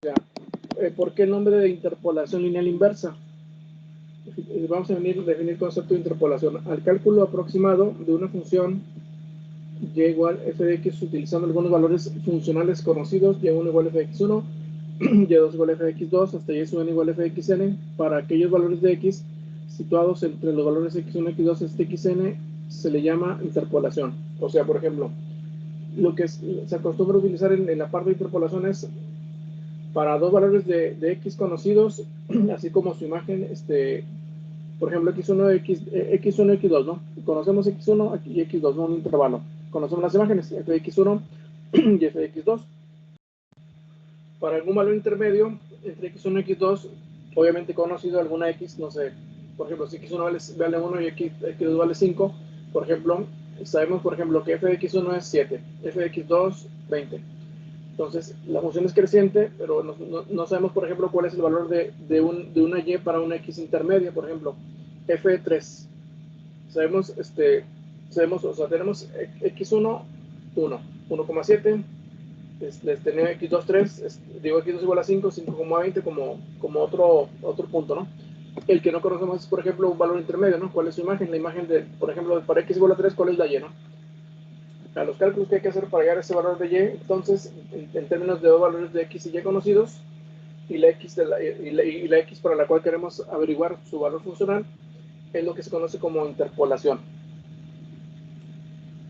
sea, ¿por qué el nombre de interpolación lineal inversa? Vamos a definir el concepto de interpolación. Al cálculo aproximado de una función y igual f de x utilizando algunos valores funcionales conocidos, y1 igual f de x1, y2 igual f de x2, hasta y sub n igual f de xn, para aquellos valores de x situados entre los valores x1 y x2, este xn se le llama interpolación. O sea, por ejemplo, lo que se acostumbra a utilizar en la parte de interpolación es para dos valores de x conocidos, así como su imagen, por ejemplo, x1, x1 y x2, ¿no? Conocemos x1 y x2, ¿no? Un intervalo. Conocemos las imágenes, f de x1 y f de x2. Para algún valor intermedio entre x1 y x2, obviamente conocido alguna x, no sé, por ejemplo, si x1 vale 1 y x2 vale 5, por ejemplo, sabemos, por ejemplo, que f de x1 es 7, f de x2, 20. Entonces, la función es creciente, pero no sabemos, por ejemplo, cuál es el valor de una y para una x intermedia, por ejemplo, f de 3. Sabemos, o sea, tenemos x1, 1, 1,7, tenemos x2, 3, digo x2 igual a 5, 5,20 como otro punto, ¿no? El que no conocemos es, por ejemplo, un valor intermedio, ¿no? ¿Cuál es su imagen? La imagen de, por ejemplo, para x igual a 3, ¿cuál es la y, no? A los cálculos que hay que hacer para llegar a ese valor de y, entonces, en términos de dos valores de x y y conocidos, y la x para la cual queremos averiguar su valor funcional, es lo que se conoce como interpolación.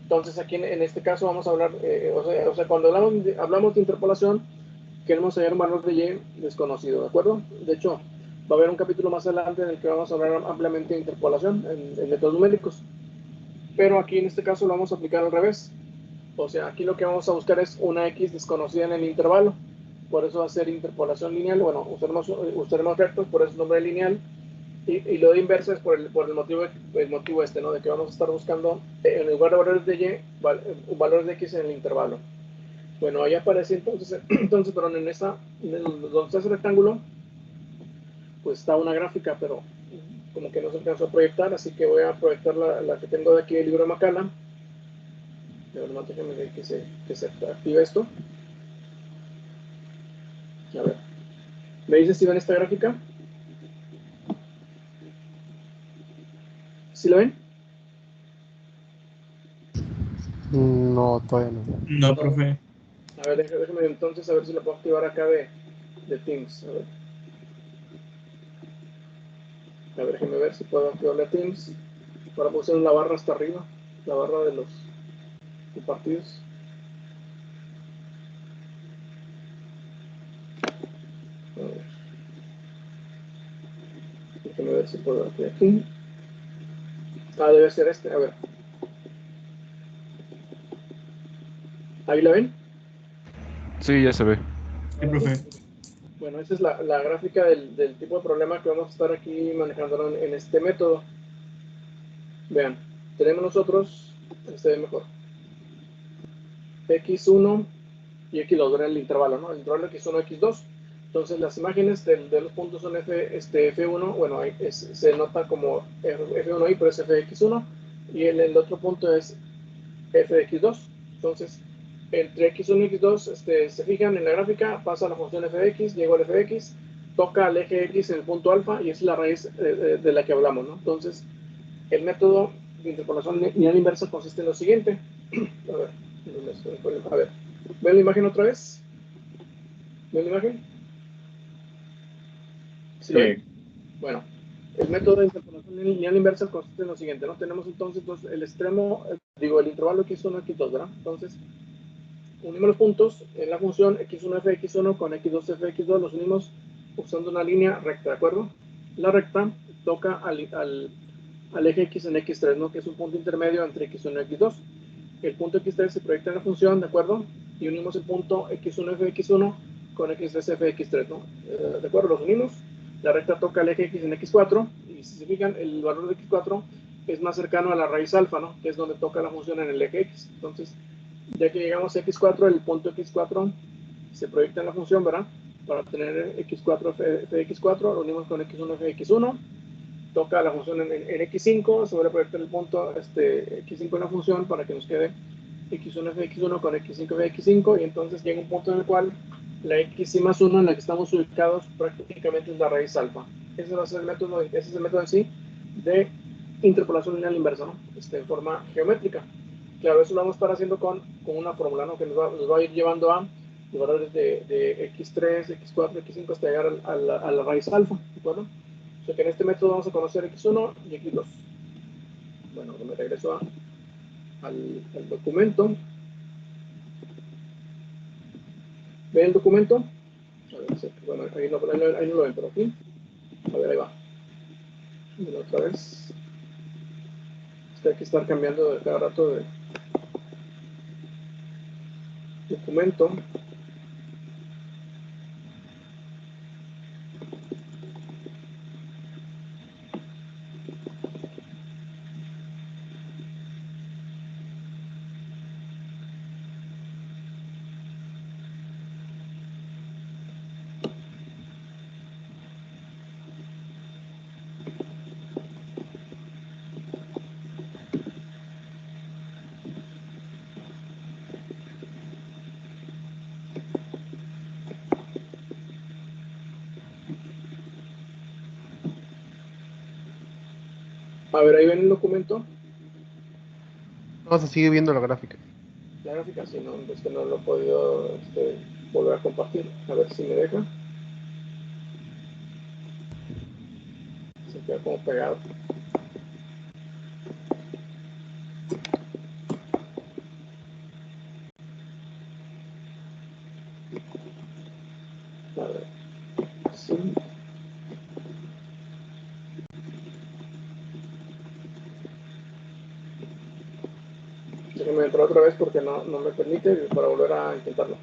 Entonces, aquí en este caso vamos a hablar, o sea, cuando hablamos de interpolación, queremos hallar un valor de y desconocido, ¿de acuerdo? De hecho, va a haber un capítulo más adelante en el que vamos a hablar ampliamente de interpolación en métodos numéricos. Pero aquí en este caso lo vamos a aplicar al revés. O sea, aquí lo que vamos a buscar es una x desconocida en el intervalo. Por eso va a ser interpolación lineal. Bueno, usaremos rectos, por eso es nombre lineal. Y lo de inversa es por el motivo ¿no? De que vamos a estar buscando, en lugar de valores de y, valores de x en el intervalo. Bueno, ahí aparece entonces perdón, donde está ese rectángulo, pues está una gráfica, pero como que no se alcanzó a proyectar, así que voy a proyectar la que tengo de aquí del libro de Macala. Déjenme ver que se active esto. A ver. ¿Me dices si ven esta gráfica? ¿Sí la ven? No, todavía no. No, profe. A ver, déjame entonces a ver si la puedo activar acá de Teams. A ver, déjame ver si puedo activarle a Teams para poner la barra hasta arriba, la barra de los partidos. A ver. Déjame ver si puedo aquí. Ah, debe ser este, a ver. ¿Ahí la ven? Sí, ya se ve. Sí, profe. Bueno, esa es la gráfica del tipo de problema que vamos a estar aquí manejando en este método. Vean, tenemos nosotros, este ve mejor, x1 y x2, era el intervalo, ¿no? El intervalo x1 y x2. Entonces las imágenes de los puntos son F1, bueno, se nota como F1i, pero es f de x1, y el otro punto es f de x2. Entonces, entre x1 y x2, se fijan en la gráfica, pasa la función f de x, llega al f de x, toca al eje x en el punto alfa, y es la raíz de la que hablamos, ¿no? Entonces, el método de interpolación lineal inversa consiste en lo siguiente. A ver, ¿ven la imagen otra vez? ¿Ven la imagen? ¿Sí lo ven? Bueno, el método de interpolación lineal inversa consiste en lo siguiente, ¿no? Tenemos entonces el extremo, el intervalo x1, x2, ¿verdad? Entonces, unimos los puntos en la función x1 f de x1 con x2 f de x2, los unimos usando una línea recta, ¿de acuerdo? La recta toca al eje x en x3, ¿no? Que es un punto intermedio entre x1 y x2. El punto x3 se proyecta en la función, ¿de acuerdo? Y unimos el punto x1 f de x1 con x3 f de x3, ¿no? ¿De acuerdo? Los unimos. La recta toca el eje x en x4, y si se fijan, el valor de x4 es más cercano a la raíz alfa, ¿no? Que es donde toca la función en el eje x. Entonces, ya que llegamos a x4, el punto x4 se proyecta en la función, ¿verdad? Para tener x4 f de x4, lo unimos con x1 f de x1, toca la función en x5, se vuelve a proyectar el punto x5 en la función para que nos quede x1 f de x1 con x5 f de x5, y entonces llega un punto en el cual La x y más uno en la que estamos ubicados prácticamente es la raíz alfa. Ese va a ser el método, ese es el método en sí de interpolación lineal inversa, ¿no? En forma geométrica. Claro, eso lo vamos a estar haciendo con una fórmula, ¿no? Que nos va a ir llevando a los valores de x3, x4, x5 hasta llegar a la raíz alfa, ¿de acuerdo? O sea que en este método vamos a conocer x1 y x2. Bueno, me regreso al documento. ¿Ven el documento? A ver, bueno, ahí no lo ven, pero aquí. A ver, ahí va. Y otra vez. Es que hay que estar cambiando de cada rato de documento. A ver, ahí ven el documento. No, se sigue viendo la gráfica. La gráfica, si no, es que no lo he podido volver a compartir. A ver si me deja. Se queda como pegado. A ver, sí. Déjenme entrar otra vez porque no me permite para volver a intentarlo.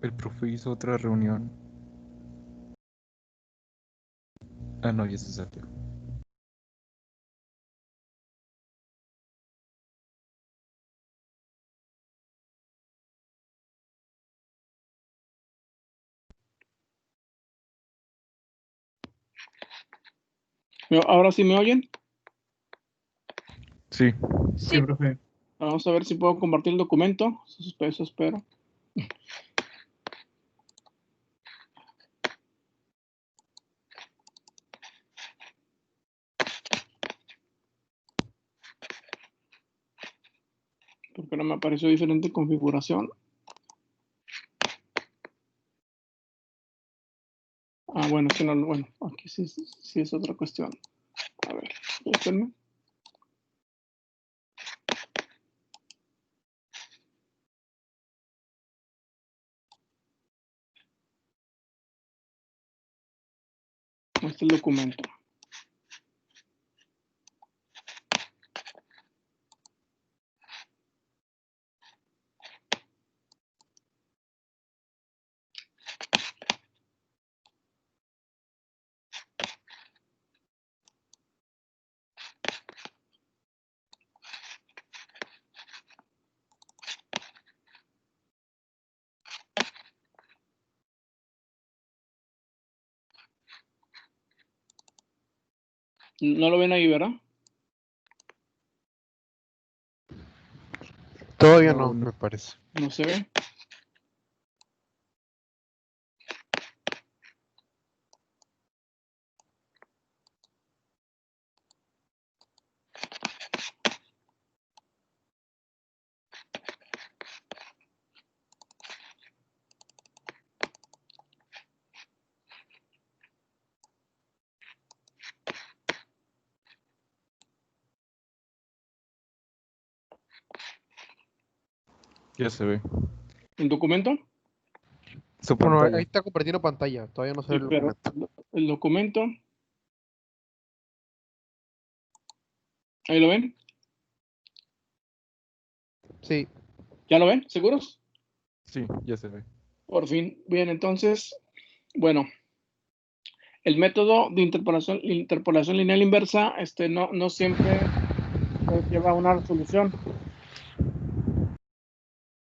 El profe hizo otra reunión. Ah, no, ya se salió. ¿Ahora sí me oyen? Sí, Sí, profe. Vamos a ver si puedo compartir el documento. Eso espero. Porque no me apareció diferente configuración. Ah, bueno, es que no, bueno, aquí sí es otra cuestión. A ver, espérenme. Este es el documento. No lo ven ahí, ¿verdad? Todavía No, no, no. me parece. No se ve. Ya se ve. ¿El documento? Su Bueno, ahí pantalla. está compartiendo pantalla. Todavía no se ve Sí, el pero documento. el documento. ¿Ahí lo ven? Sí. ¿Ya lo ven? ¿Seguros? Sí, ya se ve. Por fin. Bien, entonces, bueno, el método de interpolación lineal inversa no siempre lleva a una resolución.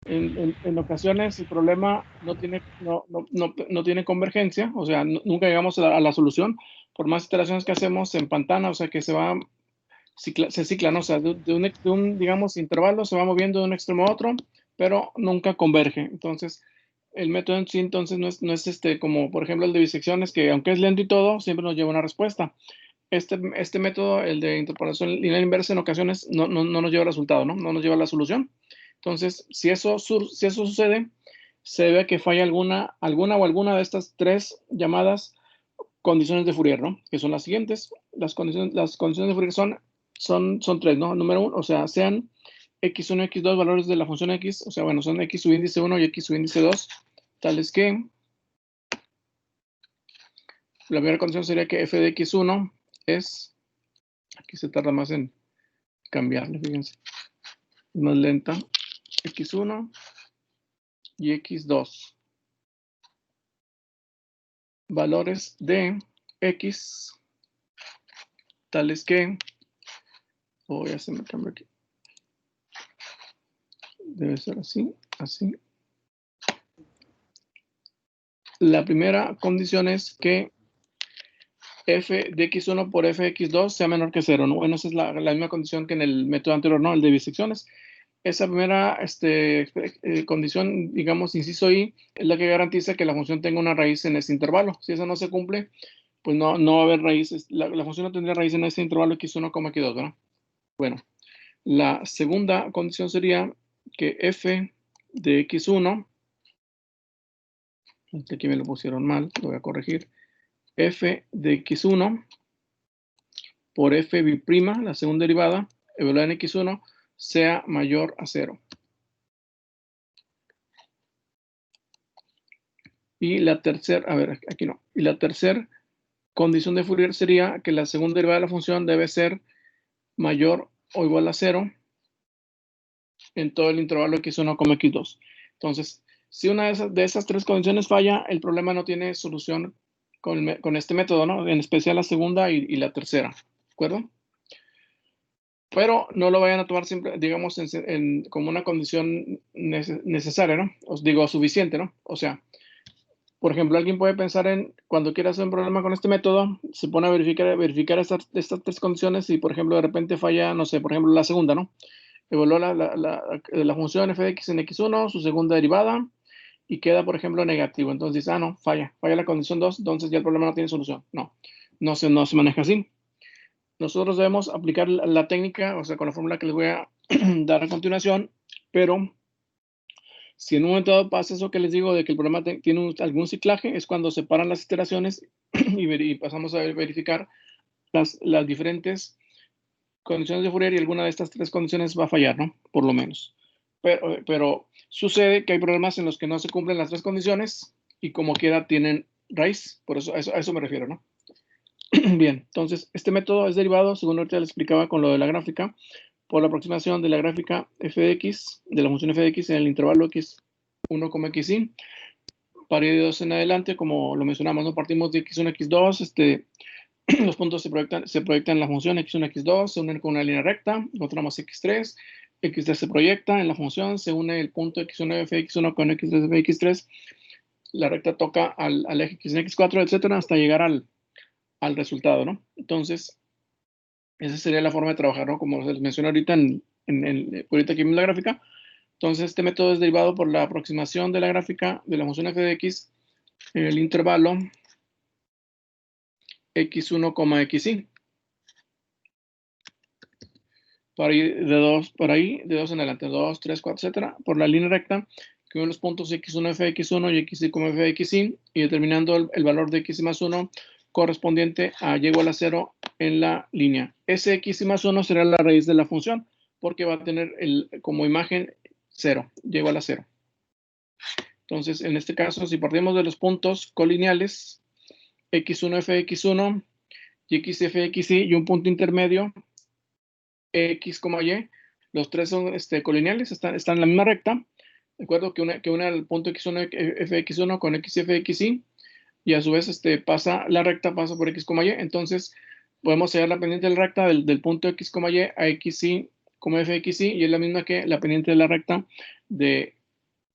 En ocasiones el problema no tiene convergencia, o sea, nunca llegamos a la solución, por más iteraciones que hacemos se empantana, o sea, que se cicla, ¿no? O sea, de un, digamos, intervalo se va moviendo de un extremo a otro, pero nunca converge. Entonces, el método en sí, entonces, no es como, por ejemplo, el de bisecciones, que aunque es lento y todo, siempre nos lleva a una respuesta. Este método, el de interpolación lineal inversa, en ocasiones no nos lleva al resultado, ¿no? No nos lleva a la solución. Entonces, si eso sucede, se debe a que falla alguna o alguna de estas tres llamadas condiciones de Fourier, ¿no? Que son las siguientes. Las condiciones de Fourier son tres, ¿no? Número uno, o sea, sean x1, x2 valores de la función x, o sea, bueno, son x subíndice 1 y x subíndice 2, tales que la primera condición sería que f de x1 es, aquí se tarda más en cambiarle, fíjense, es más lenta, x1 y x2. Valores de x tales que, ya se me cambió aquí, debe ser así, así. La primera condición es que f de x1 por f de x2 sea menor que 0, ¿no? Bueno, esa es la misma condición que en el método anterior, ¿no? El de bisecciones. Esa primera condición, digamos, inciso I, es la que garantiza que la función tenga una raíz en ese intervalo. Si esa no se cumple, pues no va a haber raíces. La función no tendría raíz en ese intervalo x1, x2, ¿verdad? Bueno, la segunda condición sería que f de x1, aquí me lo pusieron mal, lo voy a corregir, f de x1 por f b', la segunda derivada, evaluada en x1, sea mayor a 0. Y la tercera, a ver, aquí no. Y la tercera condición de Fourier sería que la segunda derivada de la función debe ser mayor o igual a 0 en todo el intervalo x1, x2. Entonces, si una de esas tres condiciones falla, el problema no tiene solución con este método, ¿no? En especial la segunda y la tercera, ¿de acuerdo? Pero no lo vayan a tomar siempre, digamos, como una condición necesaria, ¿no? Os digo, suficiente, ¿no? O sea, por ejemplo, alguien puede pensar en, cuando quiere hacer un problema con este método, se pone a verificar estas tres condiciones y, por ejemplo, de repente falla, no sé, por ejemplo, la segunda, ¿no? Evaluó la función f de x en x1, su segunda derivada, y queda, por ejemplo, negativo. Entonces dice, no, falla la condición 2, entonces ya el problema no tiene solución. No se maneja así. Nosotros debemos aplicar la técnica, o sea, con la fórmula que les voy a dar a continuación, pero si en un momento dado pasa eso que les digo de que el programa tiene algún ciclaje, es cuando separan las iteraciones y pasamos a verificar las diferentes condiciones de Fourier y alguna de estas tres condiciones va a fallar, ¿no? Por lo menos. Pero sucede que hay problemas en los que no se cumplen las tres condiciones y como quiera tienen raíz. Por eso, a eso me refiero, ¿no? Bien, entonces este método es derivado, según ahorita les explicaba con lo de la gráfica, por la aproximación de la gráfica f de x, de la función f de x en el intervalo x1, xy. Para ir de 2 en adelante, como lo mencionamos, ¿no? Partimos de x1, x2, los puntos se proyectan en la función x1, x2, se unen con una línea recta, encontramos x3, x3 se proyecta en la función, se une el punto x1 f de x1 con x3 f de x3, la recta toca al eje x1, x4, etcétera, hasta llegar al resultado, ¿no? Entonces, Esa sería la forma de trabajar, ¿no? Como les mencioné ahorita, ahorita aquí en la gráfica. Entonces, este método es derivado por la aproximación de la gráfica de la función f de x en el intervalo x1, xy. Para ir de 2 en adelante, 2, 3, 4, etcétera, por la línea recta, que son los puntos x1, f de x1 y xy, f de xy, y determinando el valor de x más 1 correspondiente a y igual a 0 en la línea. Ese x más 1 será la raíz de la función, porque va a tener como imagen 0, y igual a 0. Entonces, en este caso, si partimos de los puntos colineales, x1, f de x1, y x, f de xy, y un punto intermedio, x, y, los tres son colineales, están en la misma recta, ¿de acuerdo? Que una el punto x1, f de x1 con x, f de xy, y a su vez la recta pasa por x, y, entonces podemos hallar la pendiente de la recta del punto x, y a xy, f de xy, y es la misma que la pendiente de la recta de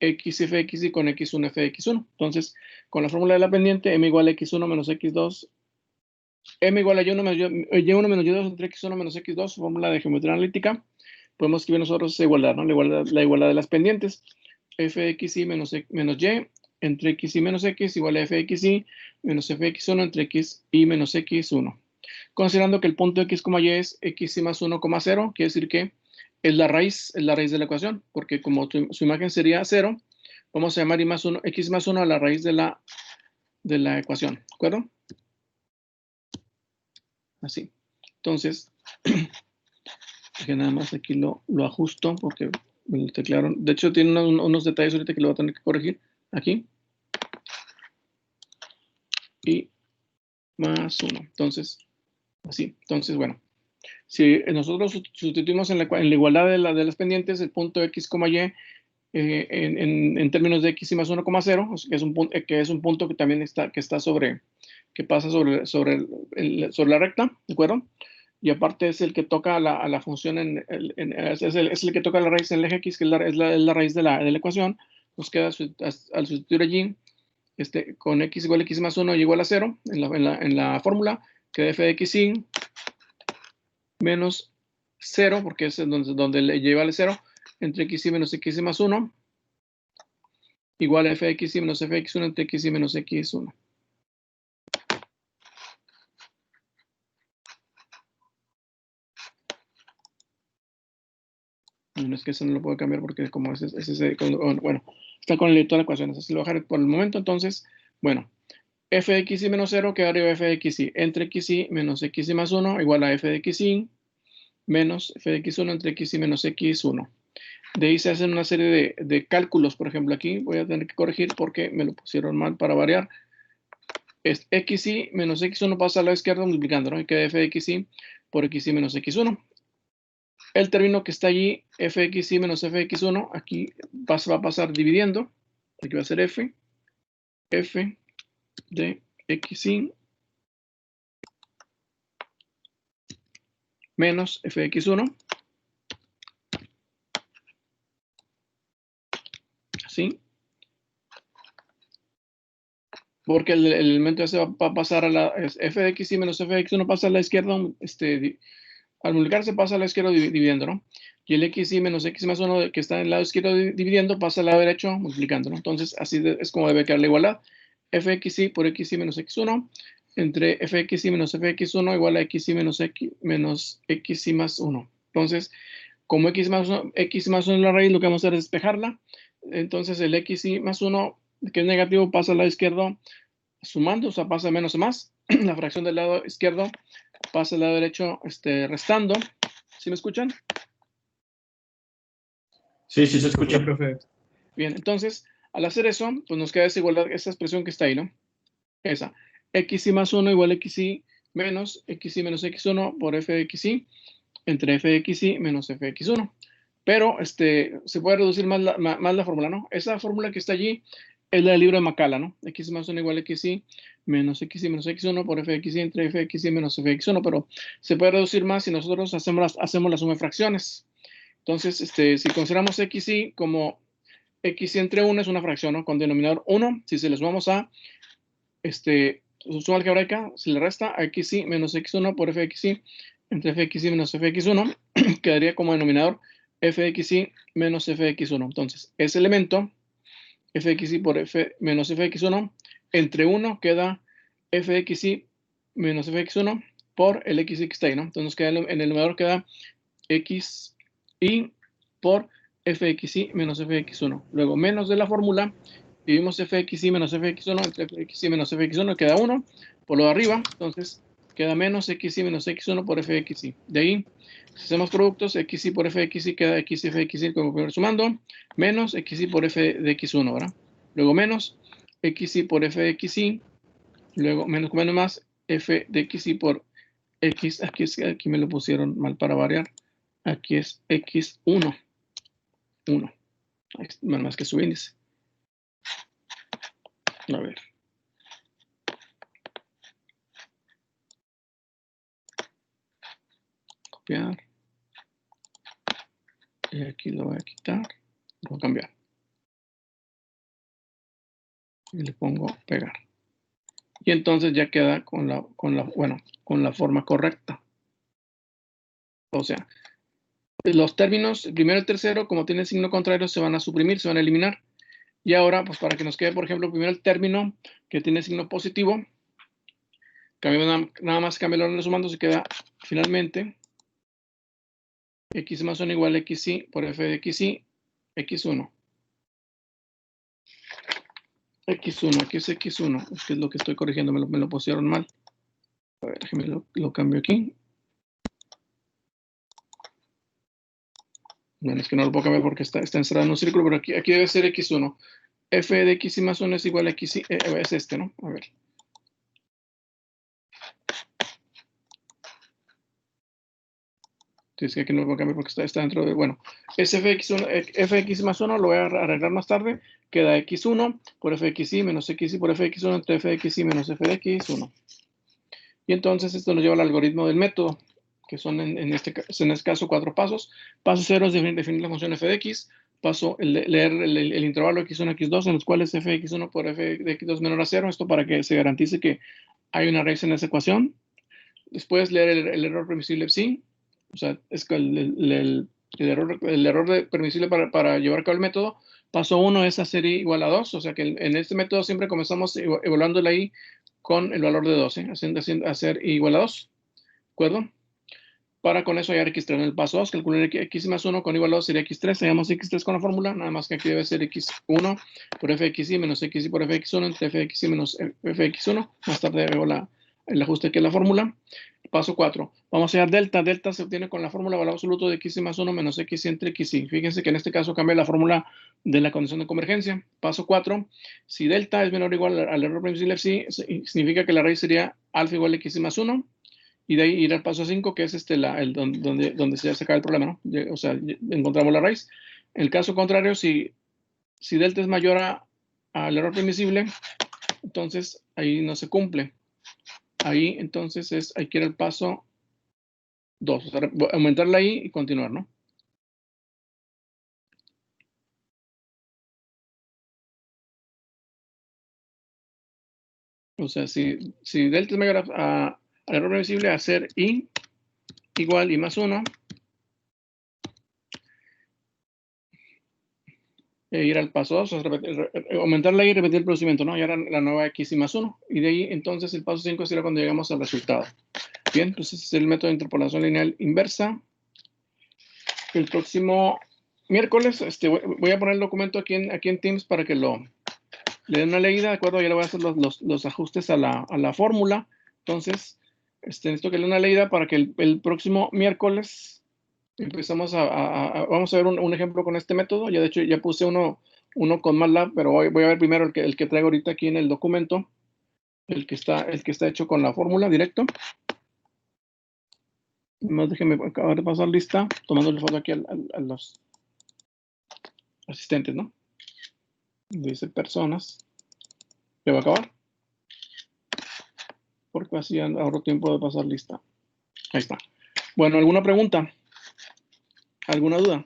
x, f de xy con x1, f de x1. Entonces, con la fórmula de la pendiente, m igual a x1 menos x2, m igual a y1 menos y2 entre x1 menos x2, fórmula de geometría analítica, podemos escribir nosotros esa igualdad, ¿no? La igualdad de las pendientes, f de xy menos y entre xy menos x igual a f de xy menos f de x1 entre x y menos x1. Considerando que el punto x, y es xy más 1, 0, quiere decir que es la raíz de la ecuación, porque como su imagen sería 0, vamos a llamar x más 1 a la raíz de la ecuación, ¿de acuerdo? Así. Entonces, que nada más aquí lo ajusto porque me lo teclearon. De hecho, tiene unos detalles ahorita que lo voy a tener que corregir. Aquí. Y más 1. Entonces, así. Entonces, bueno. Si nosotros sustituimos en la igualdad de las pendientes el punto x, y en términos de x y más 1, 0, que es un punto que también pasa sobre la recta, ¿de acuerdo? Y aparte es el que toca a la función, es el que toca la raíz en el eje x, que es la raíz de la ecuación. Nos queda al sustituir allí con x igual a x más 1 y igual a 0 en la fórmula, queda f de xy menos 0, porque es donde le lleva al 0, entre xy menos xy más 1, igual a f de xy menos f de x1 entre xy menos x1. No es que eso no lo puedo cambiar porque como bueno, está con el editor de ecuaciones, así lo voy a dejar por el momento. Entonces, bueno, f de xy menos 0 queda arriba de f de xy entre xy menos xy más 1 igual a f de xy menos f de x1 entre xy menos x1. De ahí se hacen una serie de cálculos. Por ejemplo, aquí voy a tener que corregir porque me lo pusieron mal para variar. Es xy menos x1 pasa a la izquierda multiplicando, ¿no? Y queda f de xy por xy menos x1. El término que está allí, f de xy menos f de x1, aquí va a pasar dividiendo. Aquí va a ser f de xy menos f de x1. Así. Porque el elemento ese va a pasar f de xy menos f de x1 pasa a la izquierda, al multiplicarse pasa a la izquierda dividiendo, ¿no? Y el xy menos x más 1 que está en el lado izquierdo dividiendo pasa al lado derecho multiplicando, ¿no? Entonces, así es como debe quedar la igualdad. F de xy por xy menos x1 entre f de xy menos f de x1 igual a xy menos xy más 1. Entonces, como x más 1 es la raíz, lo que vamos a hacer es despejarla. Entonces, el xy más 1, que es negativo, pasa al lado izquierdo sumando, o sea, pasa de menos a más. La fracción del lado izquierdo pasa al lado derecho restando. ¿Sí me escuchan? Sí, sí se escucha, profe. Bien, entonces, al hacer eso, pues nos queda esa igualdad, esa expresión que está ahí, ¿no? Esa. Xy más 1 igual a xy menos x1 por f de xy entre f de xy menos f de x1. Pero se puede reducir más la fórmula, ¿no? Esa fórmula que está allí es la del libro de Macala, ¿no? X más 1 igual a xy menos xy menos x1 por f de xy entre f de xy menos f de x1, pero se puede reducir más si nosotros hacemos la suma de fracciones. Entonces, si consideramos xy como xy entre 1 es una fracción, ¿no? Con denominador 1, si se le sumamos a su suma algebraica, se le resta a xy menos x1 por f de xy entre fxy menos fx1, quedaría como denominador fxy menos fx1. Entonces, ese elemento, fxy por f menos fx1, entre 1 queda fxy menos fx1 por el xy que está ahí, ¿no? Entonces, queda en el numerador queda xy por fxy menos fx1. Luego, menos de la fórmula, dividimos fxy menos fx1 entre fxy menos fx1, queda 1 por lo de arriba. Entonces, queda menos xy menos x1 por fxy. De ahí, si hacemos productos, xy por fxy queda x fxy como primero sumando, menos xy por f de x1, ¿verdad? Luego menos xy por fxy, luego menos con menos más f de xy por x, aquí me lo pusieron mal para variar, aquí es x1, 1, más que su índice. A ver. Copiar. Y aquí lo voy a quitar, lo voy a cambiar. Y le pongo pegar. Y entonces ya queda con la forma correcta. O sea, los términos, el primero y el tercero, como tienen signo contrario, se van a suprimir, se van a eliminar. Y ahora, pues para que nos quede, por ejemplo, primero el término que tiene signo positivo, nada más cambia el orden de sumando, se queda finalmente x más 1 igual a xy por f de xy, x1. x1, aquí es x1, es que es lo que estoy corrigiendo, me lo pusieron mal. A ver, déjeme lo cambio aquí. Bueno, es que no lo puedo cambiar porque está encerrado en un círculo, pero aquí debe ser x1. F de xy más 1 es igual a xy, es este, ¿no? A ver. Sí, es que aquí no lo puedo cambiar porque está dentro de, bueno, es fx más 1, lo voy a arreglar más tarde, queda x1 por fxy menos xy por fx1 entre fxy menos f de x1. Y entonces esto nos lleva al algoritmo del método, que son en este caso 4 pasos. Paso 0 es definir la función f de x. Paso leer el intervalo x1, x2, en los cuales f de x1 por f de x2 menor a 0. Esto para que se garantice que hay una raíz en esa ecuación. Después leer el error permisible psi. O sea, es el error permisible para llevar a cabo el método. Paso 1 es hacer i igual a 2. O sea que en este método siempre comenzamos evaluando la i con el valor de 12, hacer i igual a 2. ¿De acuerdo? Para con eso hallar x3 en el paso 2, calcular x más 1 con igual a 2 sería x3, hallamos x3 con la fórmula, nada más que aquí debe ser x1 por fxy menos xy por fx1 entre fxy menos fx1, más tarde veo el ajuste aquí en la fórmula. Paso 4, vamos a hallar delta, delta se obtiene con la fórmula valor absoluto de xy más 1 menos xy entre xy, fíjense que en este caso cambia la fórmula de la condición de convergencia. Paso 4, si delta es menor o igual al error permisible psi, significa que la raíz sería alfa igual a xy más 1, y de ahí ir al paso 5, que es donde se acaba el problema, ¿no? O sea, encontramos la raíz. En el caso contrario, si delta es mayor al error permisible, entonces ahí no se cumple. Ahí entonces hay que ir al paso 2, o sea, aumentarla ahí y continuar, ¿no? O sea, si delta es mayor al error permisible, hacer i igual i más 1, ir al paso 2, o sea, aumentarla y repetir el procedimiento, ¿no? Y ahora la nueva x y más 1. Y de ahí, entonces, el paso 5 será cuando llegamos al resultado. Bien, pues ese es el método de interpolación lineal inversa. El próximo miércoles voy a poner el documento aquí en Teams para que le den una leída, ¿de acuerdo? Ya le voy a hacer los ajustes a la fórmula. Entonces, necesito que le den una leída para que el próximo miércoles empezamos vamos a ver un ejemplo con este método. Ya de hecho ya puse uno con MATLAB, pero voy a ver primero el que traigo ahorita aquí en el documento, el que está hecho con la fórmula directo. Más déjenme acabar de pasar lista, tomándole foto aquí a los asistentes, ¿no? Dice personas. ¿Le va a acabar? Porque así ahorro tiempo de pasar lista. Ahí está. Bueno, ¿alguna pregunta? ¿Alguna duda?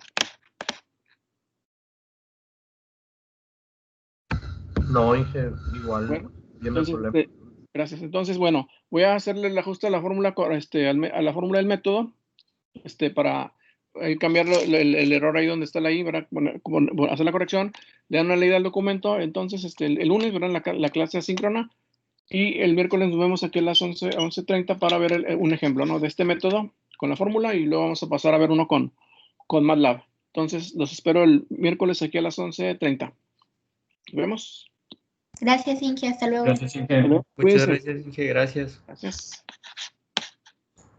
No, Inge, igual, Bueno, viendo el entonces, problema. Gracias. Entonces, bueno, voy a hacerle el ajuste a la fórmula, a la fórmula del método, para cambiar el error ahí donde está la i, ¿verdad? Bueno, hacer la corrección, le dan una leída al documento. Entonces, el lunes, ¿verdad? La clase asíncrona, y el miércoles nos vemos aquí a las 11:30 para ver un ejemplo, ¿no? De este método con la fórmula, y luego vamos a pasar a ver uno con MATLAB. Entonces, los espero el miércoles aquí a las 11:30. Nos vemos. Gracias, Inge. Hasta luego. Gracias, Inge. Muchas gracias, Inge. Gracias. Gracias.